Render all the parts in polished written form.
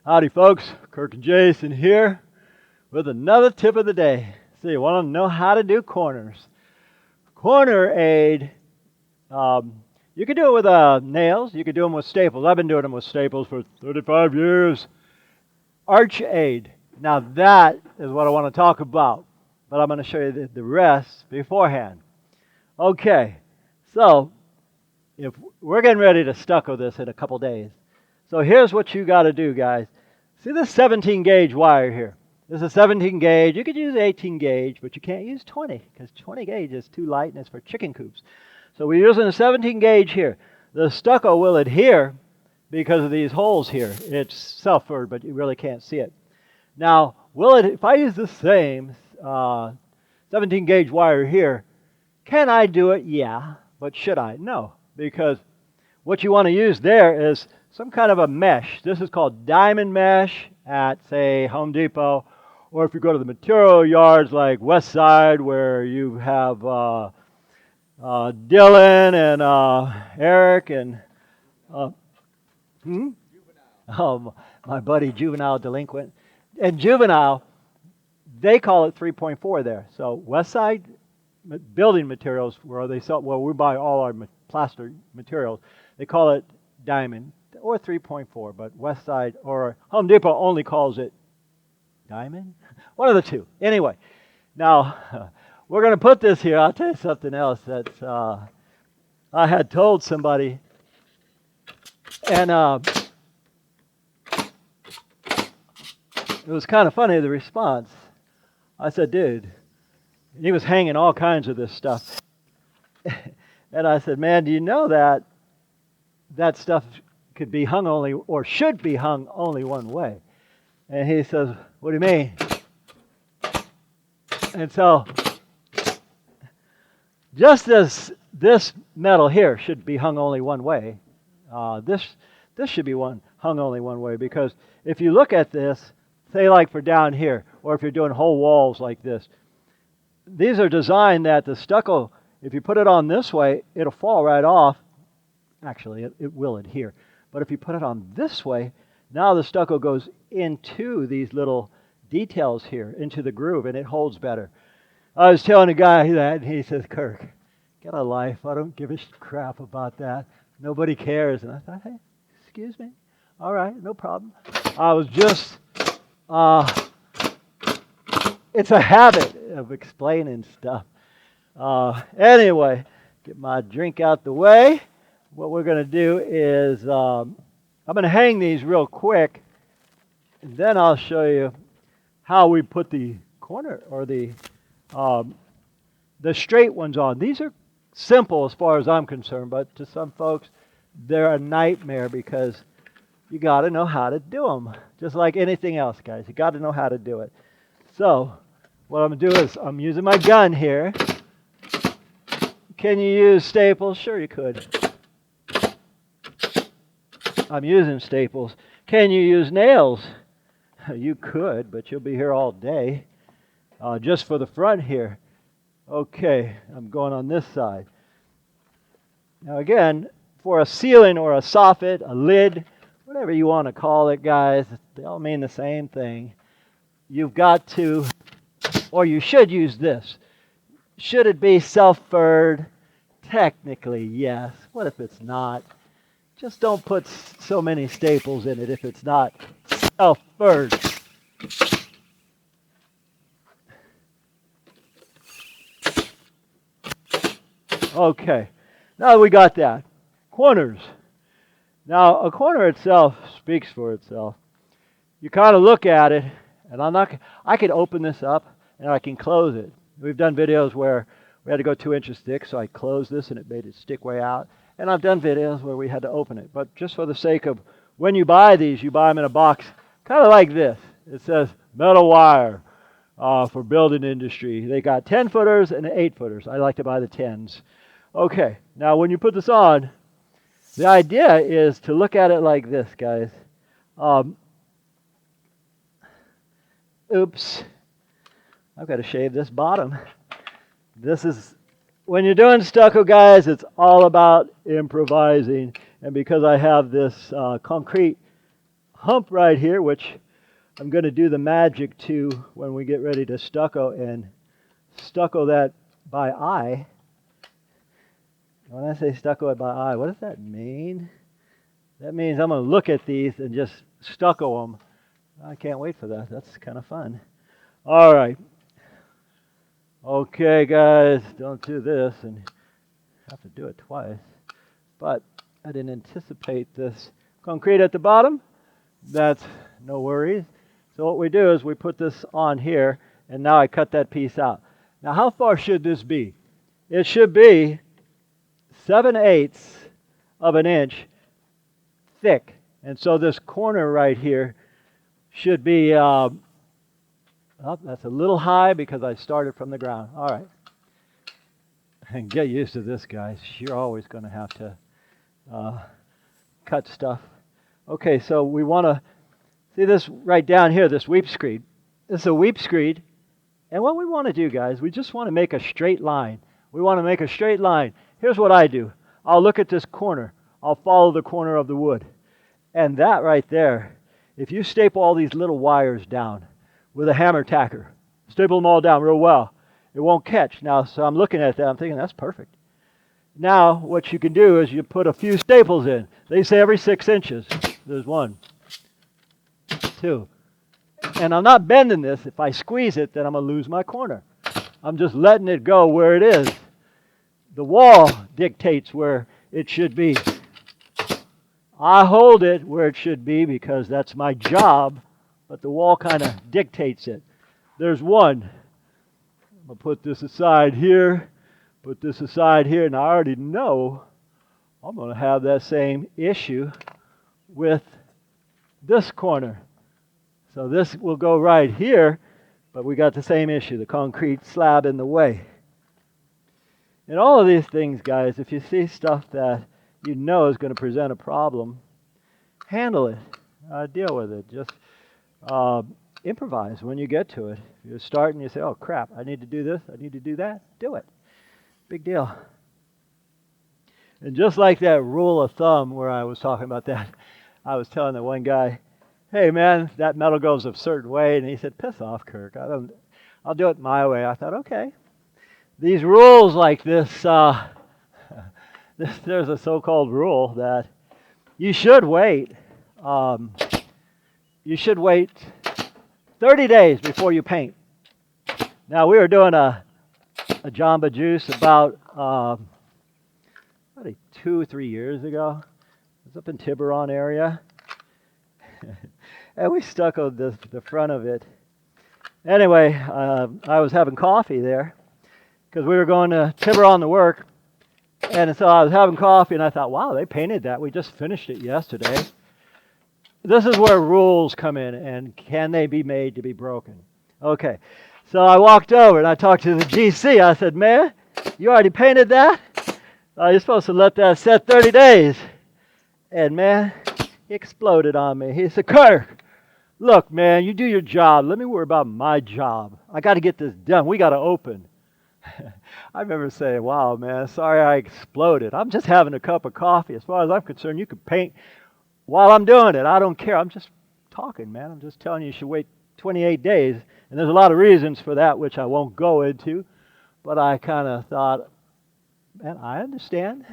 Howdy folks, Kirk and Jason here with another tip of the day. So you want to know how to do corners. Corner aid, you can do it with nails, you can do them with staples. I've been doing them with staples for 35 years. Arch aid, now that is what I want to talk about, but I'm going to show you the rest beforehand. Okay, so if we're getting ready to stucco this in a couple days. So here's what you got to do, guys. See this 17 gauge wire here? This is 17 gauge. You could use 18 gauge, but you can't use 20 because 20 gauge is too light and it's for chicken coops. So we're using a 17 gauge here. The stucco will adhere because of these holes here. It's self-furred, but you really can't see it. Now, if I use the same 17 gauge wire here, can I do it? Yeah, but should I? No, because what you want to use there is some kind of a mesh. This is called diamond mesh at, say, Home Depot, or if you go to the material yards like West Side, where you have Dylan and Eric and my buddy Juvenile Delinquent. And Juvenile, they call it 3.4 there. So West Side building materials, where they sell, well, we buy all our plaster materials, they call it diamond or 3.4, but West Side or Home Depot only calls it diamond. One of the two. Anyway, now we're going to put this here. I'll tell you something else that I had told somebody, and it was kind of funny, the response. I said, dude, he was hanging all kinds of this stuff. And I said, man, do you know that that stuff could be hung only, or should be hung only one way? And he says, what do you mean? And so, just as this metal here should be hung only one way, this should be hung only one way, because if you look at this, say like for down here, or if you're doing whole walls like this, these are designed that the stucco, if you put it on this way, it'll fall right off. Actually, it will adhere. But if you put it on this way, now the stucco goes into these little details here, into the groove, and it holds better. I was telling a guy that, and he says, Kirk, get a life. I don't give a crap about that. Nobody cares. And I thought, hey, excuse me. All right, no problem. I was just, it's a habit of explaining stuff. Anyway, get my drink out the way. What we're going to do is I'm going to hang these real quick, and then I'll show you how we put the corner or the straight ones on. These are simple as far as I'm concerned, but to some folks, they're a nightmare because you got to know how to do them. Just like anything else, guys. You got to know how to do it. So what I'm going to do is I'm using my gun here. Can you use staples? Sure you could. I'm using staples. Can you use nails? You could, but you'll be here all day. Just for the front here. Okay, I'm going on this side. Now again, for a ceiling or a soffit, a lid, whatever you want to call it, guys, they all mean the same thing. You've got to, or you should use this. Should it be self-furred? Technically, yes. What if it's not? Just don't put so many staples in it if it's not self-furred. Okay, now that we got that. Corners. Now, a corner itself speaks for itself. You kind of look at it, and I could open this up, and I can close it. We've done videos where we had to go 2 inches thick, so I closed this, and it made it stick way out. And I've done videos where we had to open it. But just for the sake of when you buy these, you buy them in a box kind of like this. It says metal wire for building industry. They got 10-footers and 8-footers. I like to buy the 10s. Okay, now when you put this on, the idea is to look at it like this, guys. Oops. I've got to shave this bottom. This is, when you're doing stucco, guys, it's all about improvising. And because I have this concrete hump right here, which I'm going to do the magic to when we get ready to stucco and stucco that by eye. When I say stucco it by eye, what does that mean? That means I'm going to look at these and just stucco them. I can't wait for that. That's kind of fun. All right. Okay, guys, don't do this and have to do it twice. But I didn't anticipate this concrete at the bottom. That's no worries. So what we do is we put this on here, and now I cut that piece out. Now, how far should this be? It should be 7/8 of an inch thick. And so this corner right here should be, oh, that's a little high because I started from the ground. All right. And get used to this, guys. You're always going to have to cut stuff. Okay, so we want to see this right down here, this weep screed. This is a weep screed. And what we want to do, guys, we just want to make a straight line. We want to make a straight line. Here's what I do. I'll look at this corner. I'll follow the corner of the wood. And that right there, if you staple all these little wires down with a hammer tacker, staple them all down real well, it won't catch. Now, so I'm looking at that, I'm thinking, that's perfect. Now, what you can do is you put a few staples in. They say every 6 inches. There's 1, 2. And I'm not bending this. If I squeeze it, then I'm going to lose my corner. I'm just letting it go where it is. The wall dictates where it should be. I hold it where it should be because that's my job, but the wall kind of dictates it. There's 1. I'm going to put this aside here, put this aside here, and I already know I'm going to have that same issue with this corner. So this will go right here, but we got the same issue, the concrete slab in the way. And all of these things, guys, if you see stuff that you know is going to present a problem, handle it, deal with it. Just improvise when you get to it. If you're starting, you say, oh crap, I need to do this, I need to do that, do it. Big deal. And just like that rule of thumb where I was talking about that, I was telling the one guy, hey man, that metal goes a certain way, and he said, piss off, Kirk. I'll do it my way. I thought, okay. These rules like this, there's a so-called rule that you should wait. You should wait 30 days before you paint. Now we were doing a Jamba Juice about 2 or 3 years ago. It was up in Tiburon area. And we stuccoed the front of it. Anyway, I was having coffee there because we were going to Tiburon to work. And so I was having coffee and I thought, wow, they painted that. We just finished it yesterday. This is where rules come in, and can they be made to be broken? Okay, so I walked over and I talked to the GC. I said, man, you already painted that? You're supposed to let that set 30 days. And man, he exploded on me. He said, Kirk, look, man, you do your job. Let me worry about my job. I got to get this done. We got to open. I remember saying, wow, man, sorry I exploded. I'm just having a cup of coffee. As far as I'm concerned, you can paint while I'm doing it. I don't care. I'm just talking, man. I'm just telling you should wait 28 days. And there's a lot of reasons for that, which I won't go into. But I kind of thought, man, I understand.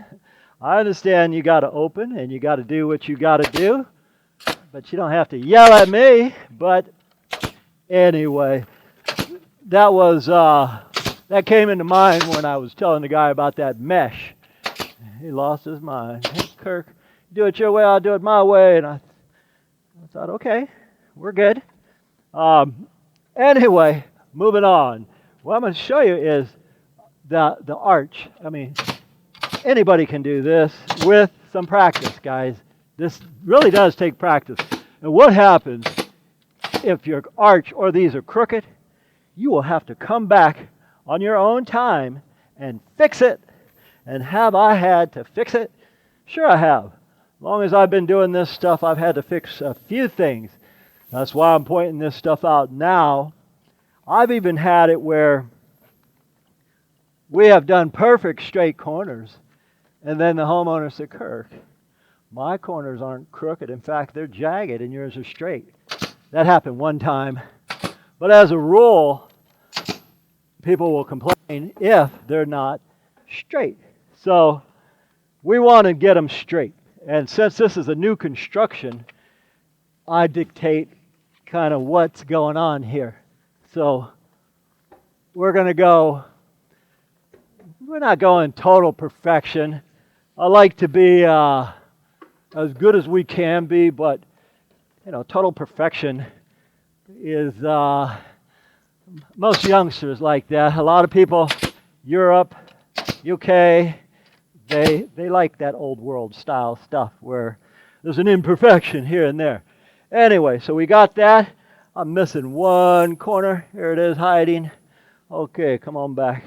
I understand you got to open and you got to do what you got to do. But you don't have to yell at me. But anyway, that came into mind when I was telling the guy about that mesh. He lost his mind. Hey, Kirk, do it your way, I'll do it my way. And I thought, okay, we're good. Anyway, moving on. What I'm going to show you is the arch. I mean, anybody can do this with some practice, guys. This really does take practice. And what happens if your arch or these are crooked? You will have to come back on your own time and fix it. And have I had to fix it? Sure I have. As long as I've been doing this stuff, I've had to fix a few things. That's why I'm pointing this stuff out now. I've even had it where we have done perfect straight corners. And then the homeowner said, Kirk, My corners aren't crooked. In fact, they're jagged and yours are straight. That happened one time. But as a rule, people will complain if they're not straight. So we want to get them straight. And since this is a new construction, I dictate kind of what's going on here. So we're going to go, we're not going total perfection. I like to be as good as we can be, but you know, total perfection is most youngsters like that. A lot of people, Europe, UK, they like that old world style stuff where there's an imperfection here and there. Anyway, so we got that. I'm missing one corner. Here it is hiding. Okay, come on back.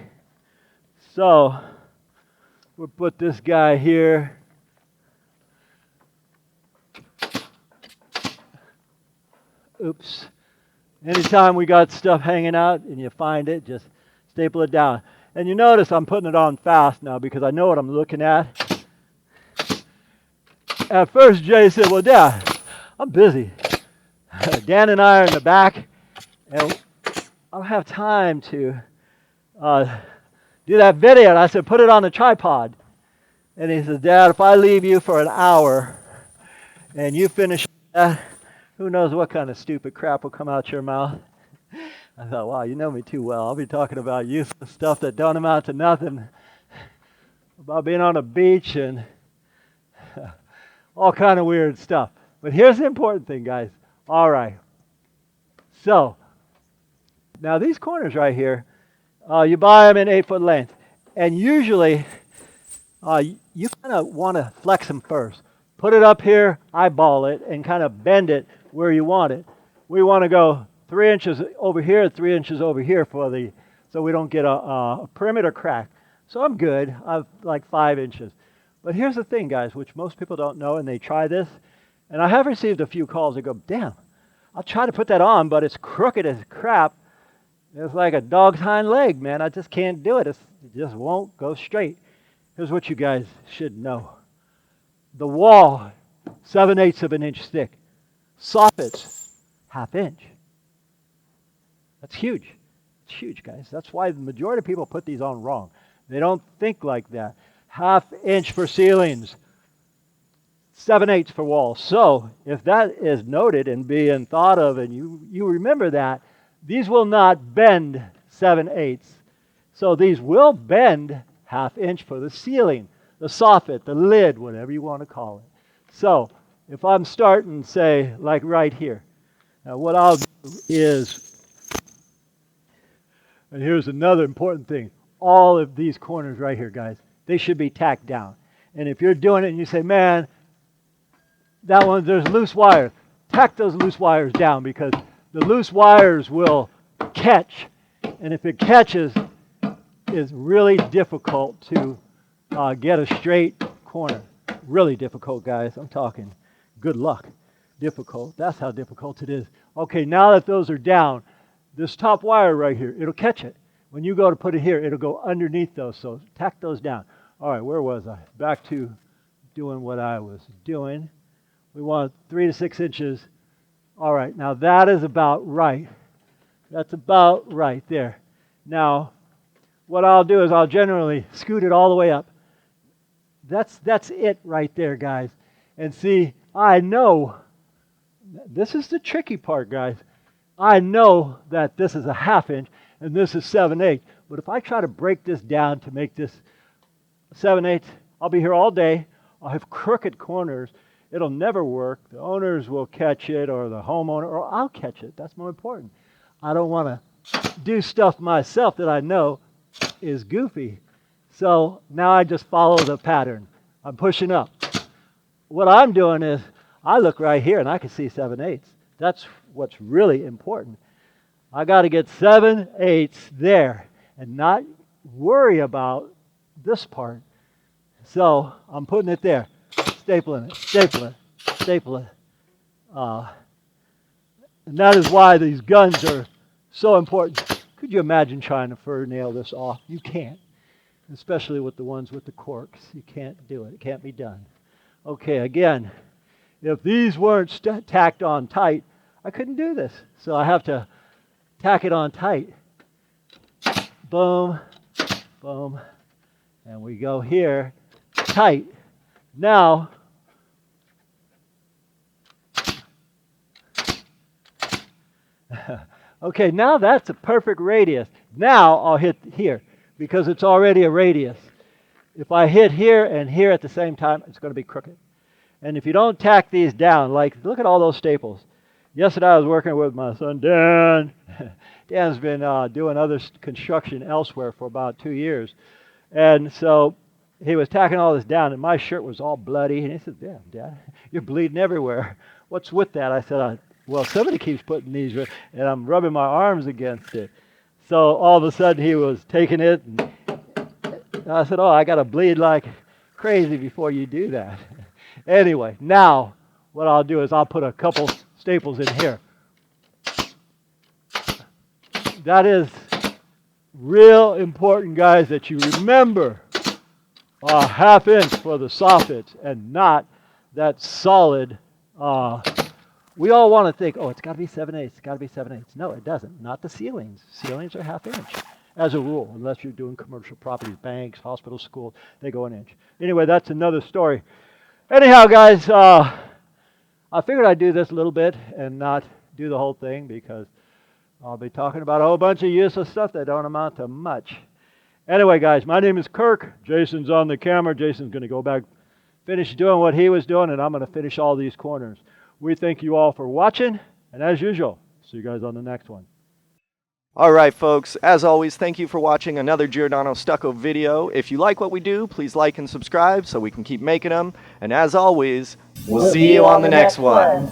So we'll put this guy here. Oops. Anytime we got stuff hanging out and you find it, just staple it down. And you notice I'm putting it on fast now because I know what I'm looking at. At first, Jay said, well, Dad, I'm busy. Dan and I are in the back, and I don't have time to do that video. And I said, put it on the tripod. And he says, Dad, if I leave you for an hour and you finish that, who knows what kind of stupid crap will come out your mouth. I thought, wow, you know me too well. I'll be talking about useless stuff that don't amount to nothing, about being on a beach and all kind of weird stuff. But here's the important thing, guys. All right. So, now these corners right here, you buy them in 8-foot length. And usually, you kind of want to flex them first. Put it up here, eyeball it, and kind of bend it where you want it. We want to go 3 inches over here, 3 inches over here so we don't get a perimeter crack. So I'm good. I'm like 5 inches. But here's the thing, guys, which most people don't know, and they try this. And I have received a few calls that go, damn, I'll try to put that on, but it's crooked as crap. It's like a dog's hind leg, man. I just can't do it. It just won't go straight. Here's what you guys should know. The wall, 7/8 of an inch thick. Soffits, 1/2 inch. That's huge. It's huge, guys. That's why the majority of people put these on wrong. They don't think like that. 1/2 inch for ceilings, 7/8 for walls. So if that is noted and being thought of and you remember that, these will not bend 7/8. So these will bend 1/2 inch for the ceiling, the soffit, the lid, whatever you want to call it. So if I'm starting, say, like right here, now what I'll do is, and here's another important thing, all of these corners right here, guys, they should be tacked down. And if you're doing it and you say, man, that one, there's loose wires, tack those loose wires down because the loose wires will catch. And if it catches, it's really difficult to get a straight corner. Really difficult, guys. I'm talking good luck. Difficult. That's how difficult it is. Okay, now that those are down, this top wire right here, it'll catch it. When you go to put it here, it'll go underneath those. So tack those down. All right, where was I? Back to doing what I was doing. We want 3 to 6 inches. All right, now that is about right. That's about right there. Now, what I'll do is I'll generally scoot it all the way up. That's it right there, guys. And see, I know, this is the tricky part, guys. I know that this is a 1/2 inch and this is 7/8. But if I try to break this down to make this 7/8, I'll be here all day. I'll have crooked corners. It'll never work. The owners will catch it, or the homeowner, or I'll catch it. That's more important. I don't want to do stuff myself that I know is goofy. So now I just follow the pattern. I'm pushing up. What I'm doing is I look right here and I can see 7/8. That's what's really important. I got to get 7/8 there and not worry about this part. So I'm putting it there, stapling it, stapling it, stapling it. And that is why these guns are so important. Could you imagine trying to fur nail this off? You can't. Especially with the ones with the corks. You can't do it. It can't be done. Okay, again, if these weren't tacked on tight, I couldn't do this. So I have to tack it on tight. Boom, boom, and we go here, tight. Now, okay, now that's a perfect radius. Now I'll hit here because it's already a radius. If I hit here and here at the same time, it's going to be crooked. And if you don't tack these down, like look at all those staples. Yesterday I was working with my son Dan. Dan's been doing other construction elsewhere for about 2 years. And so he was tacking all this down, and my shirt was all bloody. And he said, "Yeah, Dad, you're bleeding everywhere. What's with that?" I said, "Well, somebody keeps putting these," and I'm rubbing my arms against it. So all of a sudden he was taking it, and I said, "Oh, I got to bleed like crazy before you do that." Anyway, now what I'll do is I'll put a couple staples in here. That is real important, guys, that you remember a ½ inch for the soffits and not that solid. We all want to think, oh, it's got to be 7/8, it's got to be 7/8. No, it doesn't. Not the ceilings. Ceilings are ½ inch as a rule, unless you're doing commercial properties, banks, hospitals, schools, they go 1 inch. Anyway, that's another story. Anyhow, guys, I figured I'd do this a little bit and not do the whole thing because I'll be talking about a whole bunch of useless stuff that don't amount to much. Anyway, guys, my name is Kirk. Jason's on the camera. Jason's going to go back, finish doing what he was doing, and I'm going to finish all these corners. We thank you all for watching, and as usual, see you guys on the next one. All right, folks, as always, thank you for watching another Giordano Stucco video. If you like what we do, please like and subscribe so we can keep making them. And as always, we'll see you on the next one.